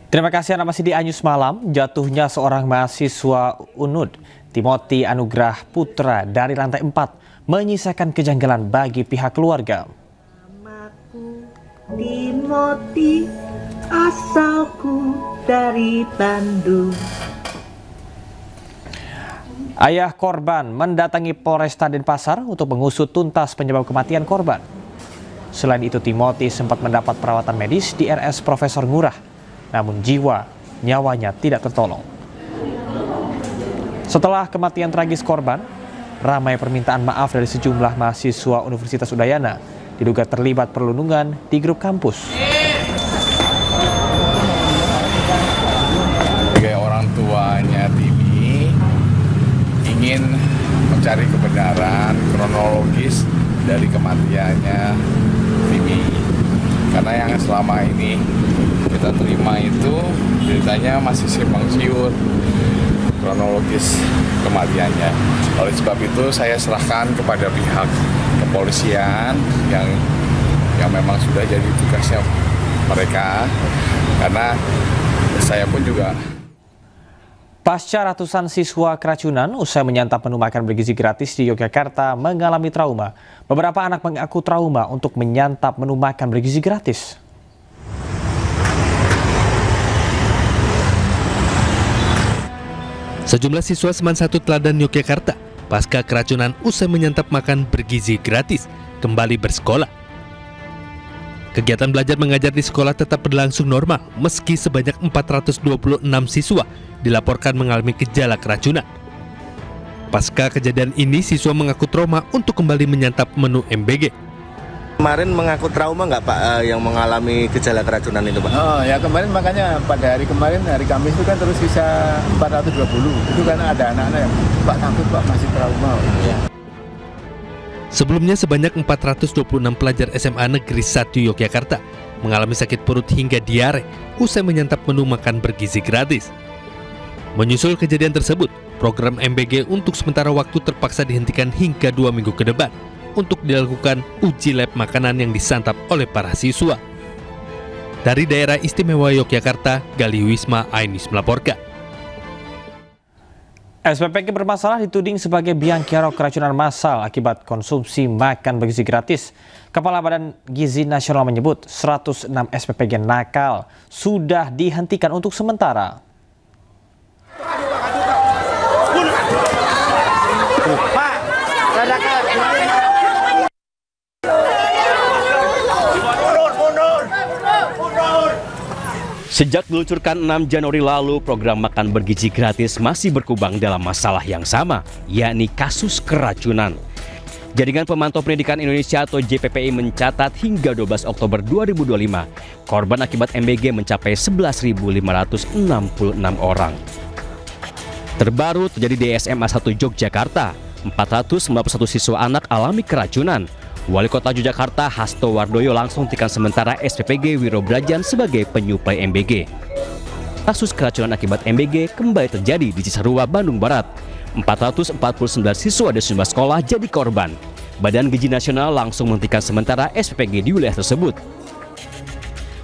Terima kasih Anda masih di Anyus Malam. Jatuhnya seorang mahasiswa UNUD, Timothy Anugrah Putra dari lantai 4, menyisakan kejanggalan bagi pihak keluarga. Namaku Timothy, asalku dari Bandung. Ayah korban mendatangi Polresta Denpasar untuk mengusut tuntas penyebab kematian korban. Selain itu, Timothy sempat mendapat perawatan medis di RS Profesor Ngurah, namun nyawanya tidak tertolong. Setelah kematian tragis korban, ramai permintaan maaf dari sejumlah mahasiswa Universitas Udayana diduga terlibat perundungan di grup kampus. Sebagai orang tuanya Timi ingin mencari kebenaran kronologis dari kematiannya Timi, karena yang selama ini kita terima itu ceritanya masih simpang siur kronologis kematiannya. Oleh sebab itu saya serahkan kepada pihak kepolisian yang memang sudah jadi tugasnya mereka, karena saya pun juga. Pasca ratusan siswa keracunan usai menyantap menu makan bergizi gratis di Yogyakarta mengalami trauma. Beberapa anak mengaku trauma untuk menyantap menu makan bergizi gratis. Sejumlah siswa Seman 1 Teladan Yogyakarta pasca keracunan usai menyantap makan bergizi gratis kembali bersekolah. Kegiatan belajar mengajar di sekolah tetap berlangsung normal meski sebanyak 426 siswa dilaporkan mengalami gejala keracunan. Pasca kejadian ini, siswa mengaku trauma untuk kembali menyantap menu MBG. Kemarin mengaku trauma nggak Pak yang mengalami gejala keracunan itu Pak? Oh ya, kemarin makanya pada hari kemarin, hari Kamis itu kan terus sisa 420. Itu karena ada anak-anak yang Pak takut Pak masih trauma. Ya. Sebelumnya sebanyak 426 pelajar SMA Negeri 1 Yogyakarta mengalami sakit perut hingga diare usai menyantap menu makan bergizi gratis. Menyusul kejadian tersebut, program MBG untuk sementara waktu terpaksa dihentikan hingga 2 minggu ke depan untuk dilakukan uji lab makanan yang disantap oleh para siswa. Dari daerah istimewa Yogyakarta, Gali Wisma, Ainus melaporkan. SPPG bermasalah dituding sebagai biang kerok keracunan massal akibat konsumsi makan bergizi gratis. Kepala Badan Gizi Nasional menyebut 106 SPPG nakal sudah dihentikan untuk sementara. Sejak diluncurkan 6 Januari lalu, program makan bergizi gratis masih berkubang dalam masalah yang sama, yakni kasus keracunan. Jaringan Pemantau Pendidikan Indonesia atau JPPI mencatat hingga 12 Oktober 2025, korban akibat MBG mencapai 11.566 orang. Terbaru terjadi di SMA 1 Yogyakarta, 491 siswa anak alami keracunan. Wali Kota Yogyakarta Hasto Wardoyo langsung hentikan sementara SPPG Wiro Brajan sebagai penyuplai MBG. Kasus keracunan akibat MBG kembali terjadi di Cisarua, Bandung Barat. 449 siswa di sejumlah sekolah jadi korban. Badan Gizi Nasional langsung menghentikan sementara SPPG di wilayah tersebut.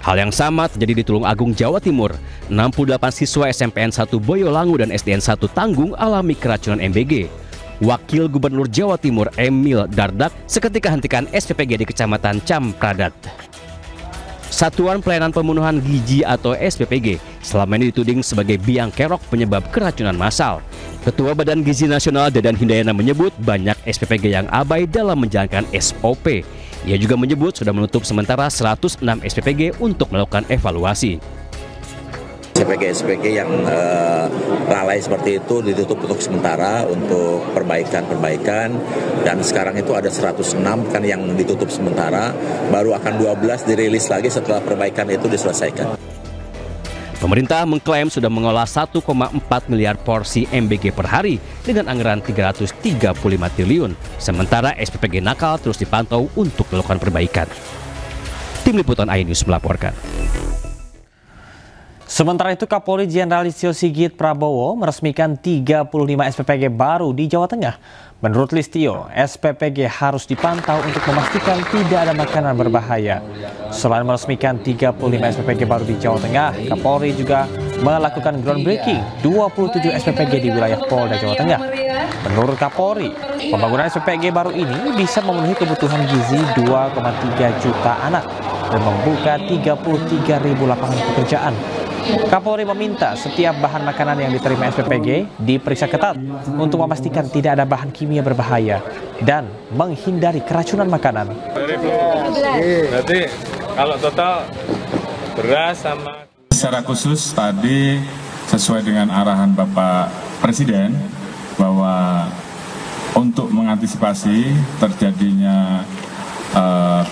Hal yang sama terjadi di Tulungagung, Jawa Timur. 68 siswa SMPN 1 Boyolangu dan SDN 1 Tanggung alami keracunan MBG. Wakil Gubernur Jawa Timur Emil Dardak seketika hentikan SPPG di Kecamatan Campradat. Satuan Pelayanan Pembunuhan Gizi atau SPPG selama ini dituding sebagai biang kerok penyebab keracunan massal. Ketua Badan Gizi Nasional Dadan Hindayana menyebut banyak SPPG yang abai dalam menjalankan SOP. Ia juga menyebut sudah menutup sementara 106 SPPG untuk melakukan evaluasi. SPPG yang lalai seperti itu ditutup untuk sementara untuk perbaikan dan sekarang itu ada 106 kan yang ditutup sementara, baru akan 12 dirilis lagi setelah perbaikan itu diselesaikan. Pemerintah mengklaim sudah mengolah 1,4 miliar porsi MBG per hari dengan anggaran 335 triliun, sementara SPPG nakal terus dipantau untuk melakukan perbaikan. Tim Liputan Ainus melaporkan. Sementara itu, Kapolri Jenderal Listio Sigit Prabowo meresmikan 35 SPPG baru di Jawa Tengah. Menurut Listio, SPPG harus dipantau untuk memastikan tidak ada makanan berbahaya. Selain meresmikan 35 SPPG baru di Jawa Tengah, Kapolri juga melakukan groundbreaking 27 SPPG di wilayah Polda Jawa Tengah. Menurut Kapolri, pembangunan SPPG baru ini bisa memenuhi kebutuhan gizi 2,3 juta anak dan membuka 33.000 lapangan pekerjaan. Kapolri meminta setiap bahan makanan yang diterima SPPG diperiksa ketat untuk memastikan tidak ada bahan kimia berbahaya dan menghindari keracunan makanan. Berarti kalau total beras sama... Secara khusus tadi sesuai dengan arahan Bapak Presiden bahwa untuk mengantisipasi terjadinya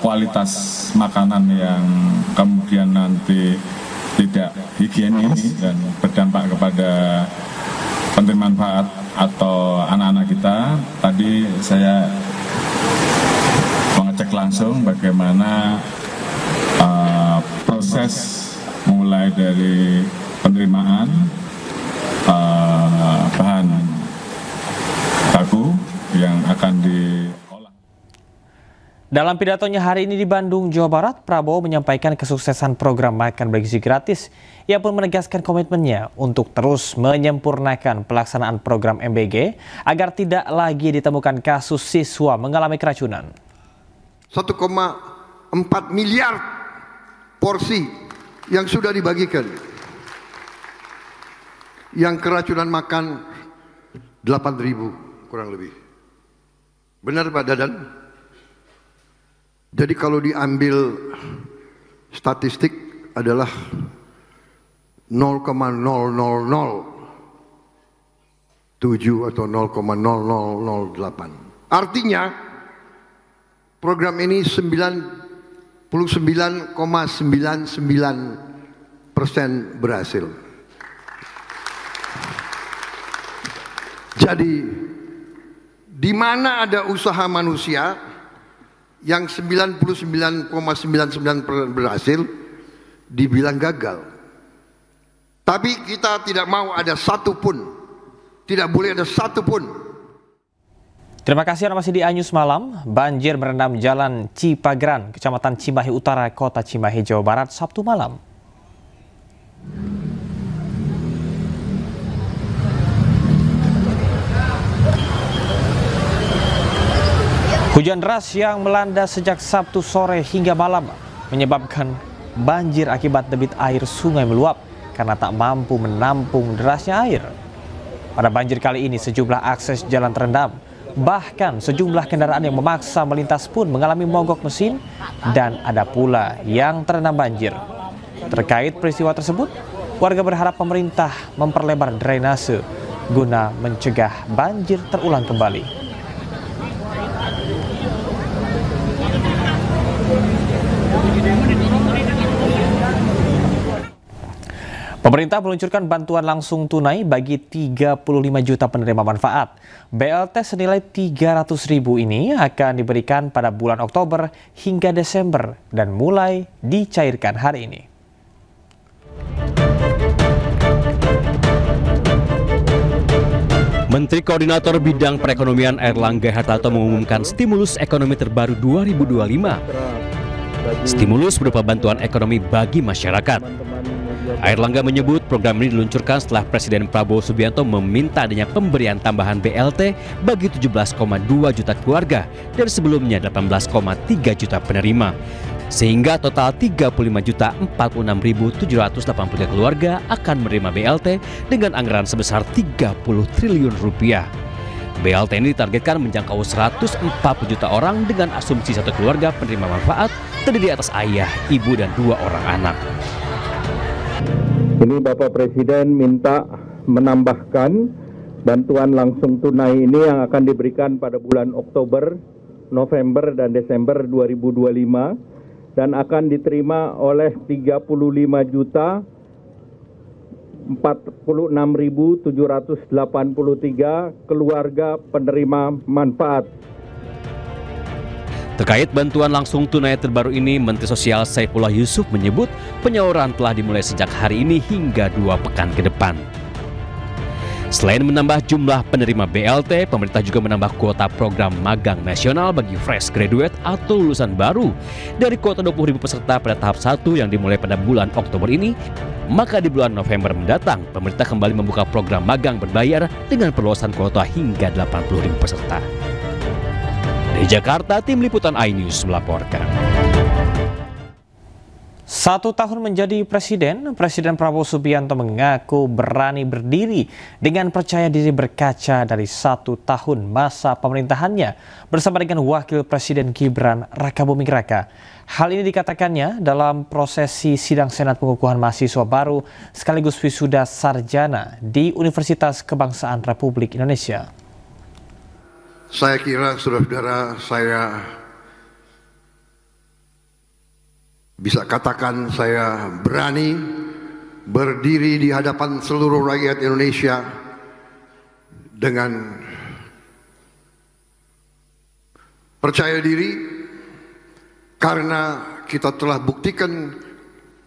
kualitas makanan yang kemudian nanti tidak higienis dan berdampak kepada penerima manfaat atau anak-anak kita. Tadi saya mengecek langsung bagaimana proses mulai dari penerimaan bahan baku yang akan diolah. Dalam pidatonya hari ini di Bandung, Jawa Barat, Prabowo menyampaikan kesuksesan program makan bergizi gratis. Ia pun menegaskan komitmennya untuk terus menyempurnakan pelaksanaan program MBG agar tidak lagi ditemukan kasus siswa mengalami keracunan. 1,4 miliar porsi yang sudah dibagikan. Yang keracunan makan 8.000 kurang lebih. Benar Pak Dadan? Jadi kalau diambil statistik adalah 0,0007 atau 0,0008. Artinya program ini 99,99% berhasil. Jadi di mana ada usaha manusia yang 99,99% berhasil dibilang gagal. Tapi kita tidak mau ada satu pun, tidak boleh ada satu pun. Terima kasih Anda masih di Anyus Malam. Banjir merendam Jalan Cipagran, Kecamatan Cimahi Utara, Kota Cimahi, Jawa Barat, Sabtu malam. Hujan deras yang melanda sejak Sabtu sore hingga malam menyebabkan banjir akibat debit air sungai meluap karena tak mampu menampung derasnya air. Pada banjir kali ini sejumlah akses jalan terendam, bahkan sejumlah kendaraan yang memaksa melintas pun mengalami mogok mesin dan ada pula yang terendam banjir. Terkait peristiwa tersebut, warga berharap pemerintah memperlebar drainase guna mencegah banjir terulang kembali. Pemerintah meluncurkan bantuan langsung tunai bagi 35 juta penerima manfaat. BLT senilai 300.000 ini akan diberikan pada bulan Oktober hingga Desember dan mulai dicairkan hari ini. Menteri Koordinator Bidang Perekonomian Airlangga Hartarto mengumumkan stimulus ekonomi terbaru 2025. Stimulus berupa bantuan ekonomi bagi masyarakat. Airlangga menyebut program ini diluncurkan setelah Presiden Prabowo Subianto meminta adanya pemberian tambahan BLT bagi 17,2 juta keluarga dan sebelumnya 18,3 juta penerima. Sehingga total 35.046.783 keluarga akan menerima BLT dengan anggaran sebesar 30 triliun rupiah. BLT ini ditargetkan menjangkau 140 juta orang dengan asumsi satu keluarga penerima manfaat terdiri atas ayah, ibu, dan 2 orang anak. Ini Bapak Presiden minta menambahkan bantuan langsung tunai ini yang akan diberikan pada bulan Oktober, November, dan Desember 2025 dan akan diterima oleh 35.046.783 keluarga penerima manfaat. Terkait bantuan langsung tunai terbaru ini, Menteri Sosial Saifullah Yusuf menyebut penyaluran telah dimulai sejak hari ini hingga 2 pekan ke depan. Selain menambah jumlah penerima BLT, pemerintah juga menambah kuota program magang nasional bagi fresh graduate atau lulusan baru. Dari kuota 20.000 peserta pada tahap 1 yang dimulai pada bulan Oktober ini, maka di bulan November mendatang, pemerintah kembali membuka program magang berbayar dengan perluasan kuota hingga 80.000 peserta. Dari Jakarta, tim liputan iNews melaporkan. 1 tahun menjadi presiden, Presiden Prabowo Subianto mengaku berani berdiri dengan percaya diri berkaca dari 1 tahun masa pemerintahannya bersama dengan Wakil Presiden Gibran Rakabuming Raka. Hal ini dikatakannya dalam prosesi sidang Senat pengukuhan mahasiswa baru sekaligus wisuda sarjana di Universitas Kebangsaan Republik Indonesia. Saya kira saudara-saudara, saya bisa katakan saya berani berdiri di hadapan seluruh rakyat Indonesia dengan percaya diri karena kita telah buktikan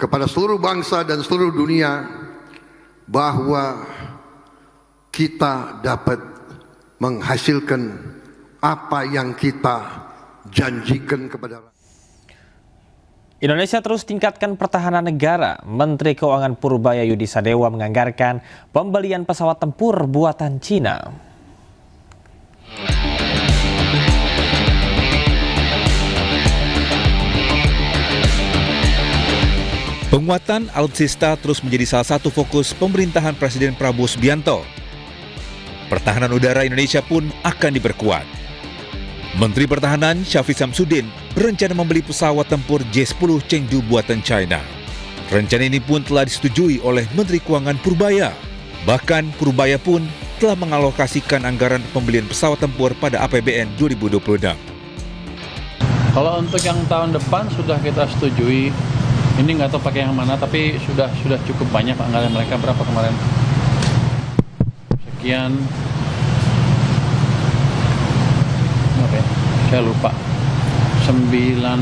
kepada seluruh bangsa dan seluruh dunia bahwa kita dapat menghasilkan apa yang kita janjikan kepada rakyat. Indonesia terus tingkatkan pertahanan negara. Menteri Keuangan Purbaya Yudi Sadewa menganggarkan pembelian pesawat tempur buatan Cina. Penguatan alutsista terus menjadi salah satu fokus pemerintahan Presiden Prabowo Subianto. Pertahanan udara Indonesia pun akan diperkuat. Menteri Pertahanan Syafri Samsudin berencana membeli pesawat tempur J-10 Chengdu buatan China. Rencana ini pun telah disetujui oleh Menteri Keuangan Purbaya. Bahkan Purbaya pun telah mengalokasikan anggaran pembelian pesawat tempur pada APBN 2026. Kalau untuk yang tahun depan sudah kita setujui. Ini nggak tahu pakai yang mana, tapi sudah cukup banyak anggaran mereka. Berapa kemarin? Sekian. Saya lupa, 9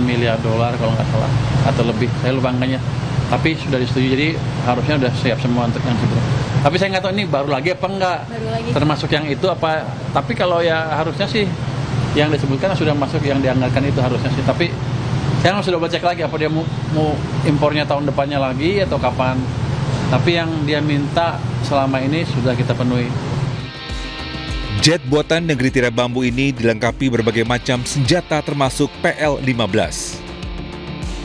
miliar dolar kalau nggak salah, atau lebih, saya lupa angkanya. Tapi sudah disetujui, jadi harusnya sudah siap semua untuk yang itu. Tapi saya nggak tahu ini baru lagi apa enggak, termasuk yang itu apa. Tapi kalau ya harusnya sih, yang disebutkan sudah masuk yang dianggarkan itu harusnya sih. Tapi saya sudah baca lagi apa dia mau impornya tahun depannya lagi atau kapan. Tapi yang dia minta selama ini sudah kita penuhi. Jet buatan negeri tirai bambu ini dilengkapi berbagai macam senjata termasuk PL-15.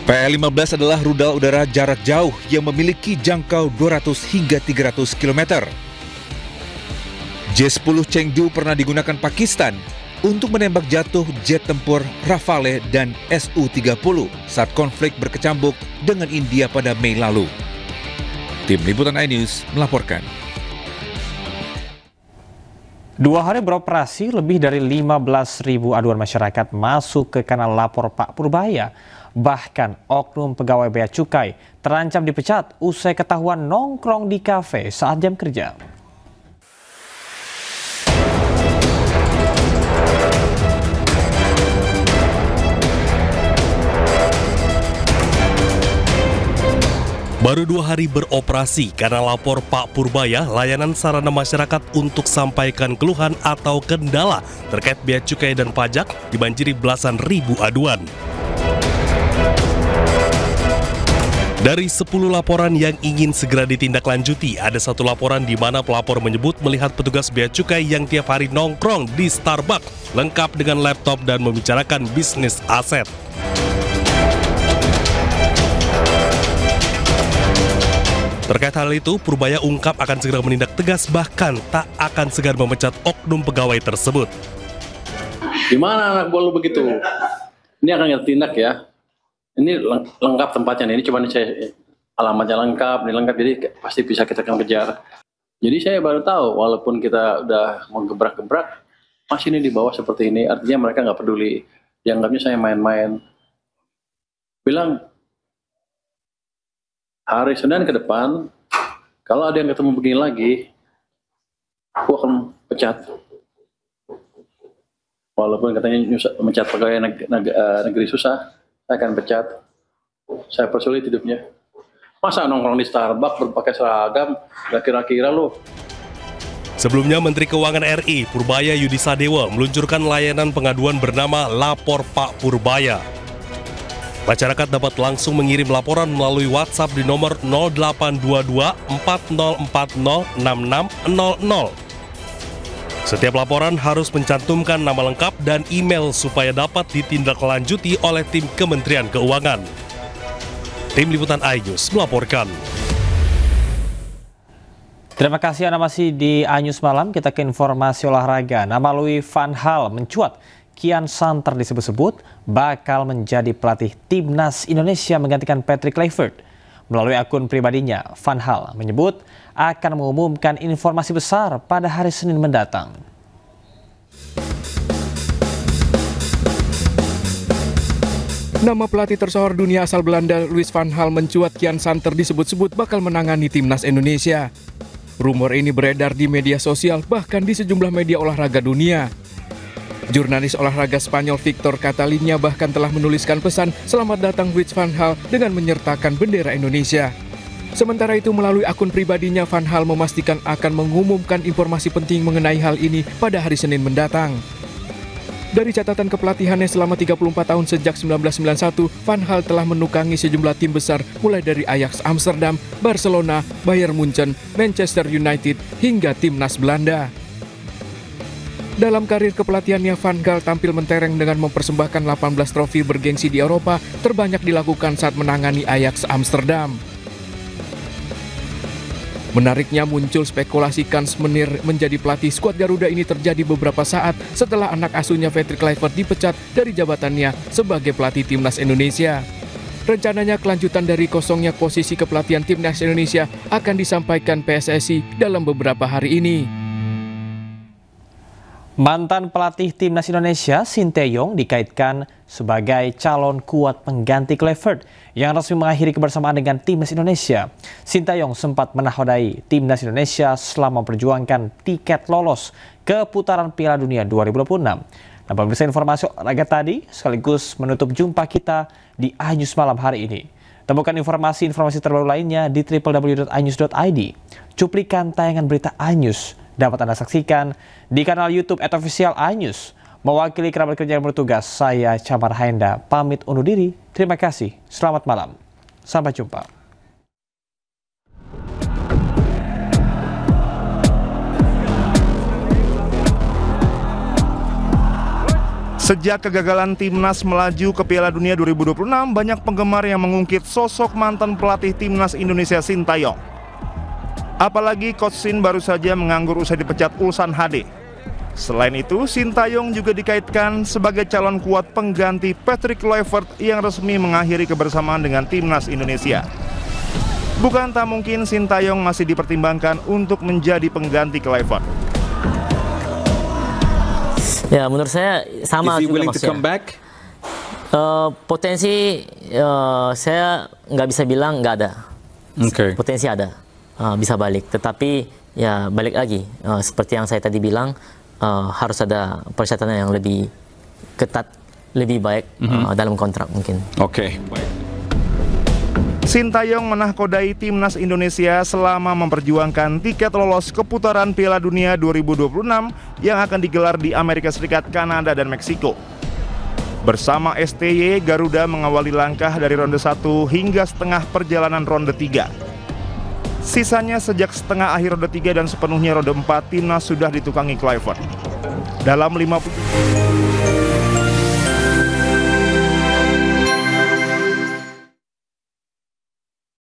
PL-15 adalah rudal udara jarak jauh yang memiliki jangkau 200 hingga 300 km. J-10 Chengdu pernah digunakan Pakistan untuk menembak jatuh jet tempur Rafale dan Su-30 saat konflik berkecamuk dengan India pada Mei lalu. Tim Liputan iNews melaporkan. 2 hari beroperasi, lebih dari 15.000 aduan masyarakat masuk ke kanal lapor Pak Purbaya. Bahkan oknum pegawai Bea Cukai terancam dipecat usai ketahuan nongkrong di kafe saat jam kerja. Baru 2 hari beroperasi, kanal lapor Pak Purbaya, layanan sarana masyarakat untuk sampaikan keluhan atau kendala terkait bea cukai dan pajak dibanjiri belasan ribu aduan. Dari 10 laporan yang ingin segera ditindaklanjuti, ada 1 laporan di mana pelapor menyebut melihat petugas bea cukai yang tiap hari nongkrong di Starbucks, lengkap dengan laptop dan membicarakan bisnis aset. Terkait hal itu, Purbaya ungkap akan segera menindak tegas, bahkan tak akan segan memecat oknum pegawai tersebut. Gimana anak buah lu begitu? Ini akan kita tindak ya. Ini lengkap tempatnya, ini cuma saya alamatnya lengkap, ini lengkap, jadi pasti bisa kita akan kejar. Jadi saya baru tahu, walaupun kita udah mau gebrak-gebrak, masih ini di bawah seperti ini, artinya mereka nggak peduli. Dianggapnya saya main-main. Bilang, hari Senin ke depan, kalau ada yang ketemu begini lagi, aku akan pecat. Walaupun katanya mencat pegawai negeri susah, saya akan pecat. Saya persulit hidupnya. Masa nongkrong di Starbucks berpakai seragam, gak kira-kira loh. Sebelumnya, Menteri Keuangan RI Purbaya Yudi Sadewa meluncurkan layanan pengaduan bernama Lapor Pak Purbaya. Masyarakat dapat langsung mengirim laporan melalui WhatsApp di nomor 0822 4040 6600. Setiap laporan harus mencantumkan nama lengkap dan email supaya dapat ditindaklanjuti oleh tim Kementerian Keuangan. Tim Liputan iNews melaporkan. Terima kasih Anda masih di iNews Malam. Kita ke informasi olahraga. Nama Louis van Gaal mencuat. Kian Santer disebut-sebut bakal menjadi pelatih Timnas Indonesia menggantikan Patrick Kluivert. Melalui akun pribadinya, Van Gaal menyebut akan mengumumkan informasi besar pada hari Senin mendatang. Nama pelatih tersohor dunia asal Belanda Louis van Gaal mencuat. Kian Santer disebut-sebut bakal menangani Timnas Indonesia. Rumor ini beredar di media sosial, bahkan di sejumlah media olahraga dunia. Jurnalis olahraga Spanyol Victor Catalina bahkan telah menuliskan pesan selamat datang Louis van Gaal dengan menyertakan bendera Indonesia. Sementara itu melalui akun pribadinya, Van Gaal memastikan akan mengumumkan informasi penting mengenai hal ini pada hari Senin mendatang. Dari catatan kepelatihannya selama 34 tahun sejak 1991, Van Gaal telah menukangi sejumlah tim besar mulai dari Ajax Amsterdam, Barcelona, Bayern Munchen, Manchester United, hingga Timnas Belanda. Dalam karir kepelatihannya, Van Gaal tampil mentereng dengan mempersembahkan 18 trofi bergengsi di Eropa, terbanyak dilakukan saat menangani Ajax Amsterdam. Menariknya, muncul spekulasi kans Menir menjadi pelatih skuad Garuda ini terjadi beberapa saat setelah anak asuhnya Patrick Kluivert dipecat dari jabatannya sebagai pelatih Timnas Indonesia. Rencananya kelanjutan dari kosongnya posisi kepelatihan Timnas Indonesia akan disampaikan PSSI dalam beberapa hari ini. Mantan pelatih Timnas Indonesia Sinteyong dikaitkan sebagai calon kuat pengganti Kluivert yang resmi mengakhiri kebersamaan dengan Timnas Indonesia. Sinteyong sempat menakodai Timnas Indonesia selama memperjuangkan tiket lolos ke putaran Piala Dunia 2026. Nah, pemirsa, informasi olahraga tadi sekaligus menutup jumpa kita di iNews Malam hari ini. Temukan informasi terbaru lainnya di www.inews.id. Cuplikan tayangan berita iNews dapat Anda saksikan di kanal YouTube @official iNews. Mewakili kerabat kerja yang bertugas, saya Camar Haenda pamit undur diri. Terima kasih, selamat malam. Sampai jumpa. Sejak kegagalan Timnas melaju ke Piala Dunia 2026, banyak penggemar yang mengungkit sosok mantan pelatih Timnas Indonesia Sinteyong. Apalagi Coach Sin baru saja menganggur usai dipecat Ulsan HD. Selain itu, Sinteyong juga dikaitkan sebagai calon kuat pengganti Patrick Kluivert yang resmi mengakhiri kebersamaan dengan Timnas Indonesia. Bukan tak mungkin Sinteyong masih dipertimbangkan untuk menjadi pengganti Kluivert. Ya, menurut saya sama juga maksudnya. Potensi saya nggak bisa bilang nggak ada. Potensi ada. Bisa balik, tetapi ya balik lagi seperti yang saya tadi bilang, harus ada persyaratan yang lebih ketat, lebih baik dalam kontrak mungkin. Baik. Sinteyong menahkodai Timnas Indonesia selama memperjuangkan tiket lolos ke putaran Piala Dunia 2026 yang akan digelar di Amerika Serikat, Kanada, dan Meksiko. Bersama STY, Garuda mengawali langkah dari ronde 1 hingga setengah perjalanan ronde 3. Sisanya sejak setengah akhir ronde 3 dan sepenuhnya ronde 4, Timnas sudah ditukangi Kluivert. Dalam 50